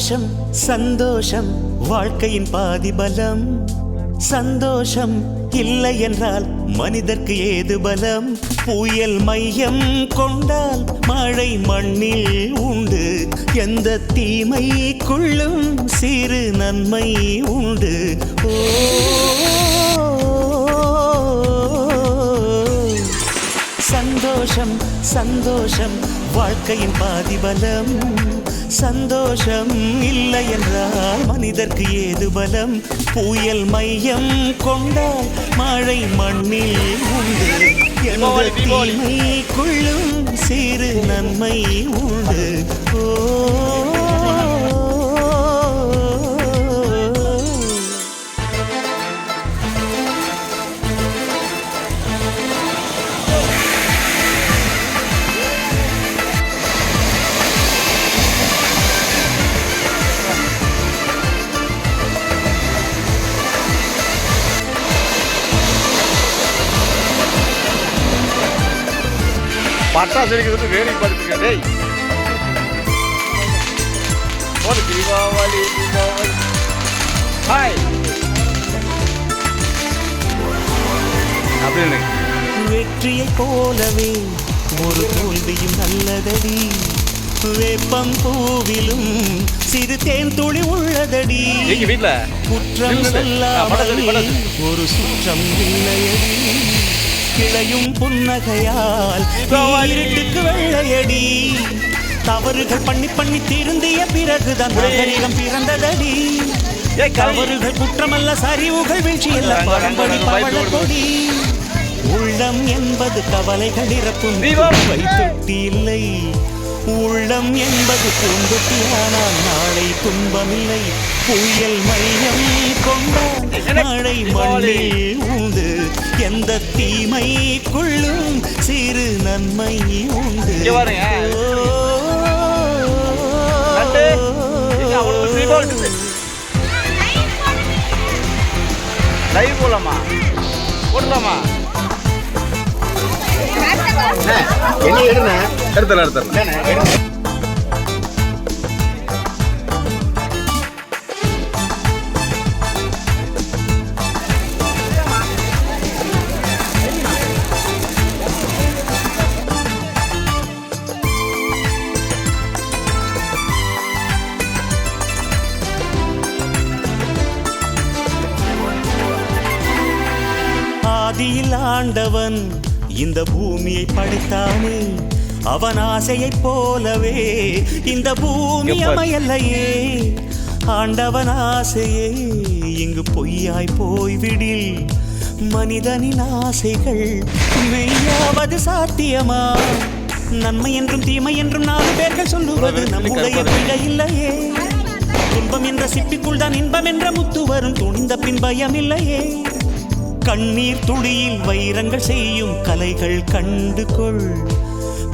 சந்தோஷம் சந்தோஷம் வாழ்க்கையின் பாதி பலம். சந்தோஷம் இல்லை என்றால் மனிதர்க்கு ஏது பலம்? புயல் மையம் கொண்டால் மழை மண்ணில் உண்டு. எந்த தீமைக்குள்ளும் சிறு நன்மை உண்டு. ஓ சந்தோஷம் சந்தோஷம் வாழ்க்கையின் பாதி பலம். சந்தோஷம் இல்லை என்றால் மனிதர்க்கு ஏது பலம்? புயல் மையம் கொண்டால் மழை மண்ணில் உண்டு. எந்த தீமைக்குள்ளும் சிறு நன்மை உண்டு. ஓ பட்டாசு அடிக்கிறது வேடிக்கை பார்த்துட்டு டேய் ஒரு தீபாவளி தீபாவளி. ஹாய் அப்படின்னு வெற்றியை போலவே ஒரு தோல்வியும் நல்லதடி. வேப்பம் பூவிலும் சிறு தேன் துளி உள்ளதடி. வீட்டுல குற்றம் சொல்லாமல் ஒரு சுற்றம் இல்லையடி. கிளையும் புன்னகையால் இருட்டுக்கு வெள்ளையடி. தவறுகள் பண்ணி பண்ணி திருந்திய பிறகுதான் நாகரிகம் பிறந்ததடி. தவறுகள் குற்றமல்ல, சரிவுகள் வீழ்ச்சியல்ல, பழம்படி பவள கொடி. உள்ளம் என்பது கவலைகள் இறப்பும் தொட்டி இல்லை. உள்ளம் என்பது பூந்தொட்டியானால் நாளை துன்பமில்லை. புயல் மையம் கொண்டால் மழை மண்ணில் உண்டு. எந்த தீமைக்குள்ளும் சிறு நன்மை உண்டு. லைவ் போலாமா போடலாமா? என்ன எடுத்தலாம் ஆதியில் ஆண்டவன் இந்த பூமியை படைத்தானே. அவன் ஆசையைப் போலவே இந்த பூமி அமையல்லையே. ஆண்டவன் ஆசையே இங்கு பொய்யாய் போய்விடில். மனிதனின் ஆசைகள் மெய்யாவது சாத்தியமா? நன்மை என்றும் தீமை என்றும் 4 பேர்கள் சொல்லுவது நம்முடைய பிழை இல்லையே. துன்பம் என்ற சிப்பிக்குள் தான் இன்பம் என்ற முத்து வரும். துணிந்த பின் பயம் இல்லையே. கண்ணீர் துளியில் வைரங்கள் செய்யும் கலைகள் கண்டு கொள்.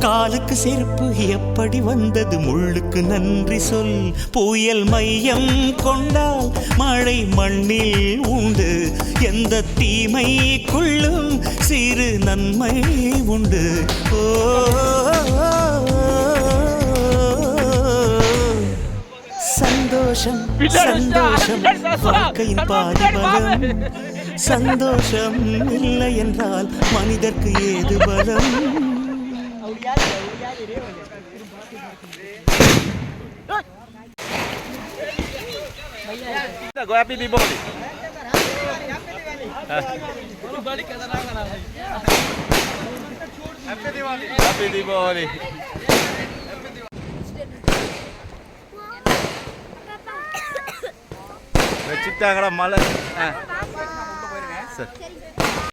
காலுக்கு செருப்பு எப்படி வந்தது? முள்ளுக்கு நன்றி சொல். புயல் மையம் கொண்டால் மழை மண்ணில் உண்டு. எந்த தீமைக்குள்ளும் சிறு நன்மை உண்டு. ஓ சந்தோஷம் சந்தோஷம் வாழ்க்கையின் பாதி பலம். சந்தோஷம் இல்லை என்றால் மனிதர்க்கு ஏது பலம்? Happy Diwali. Happy Diwali. Happy Diwali. வச்சிட்டாங்கடா மலை. சரி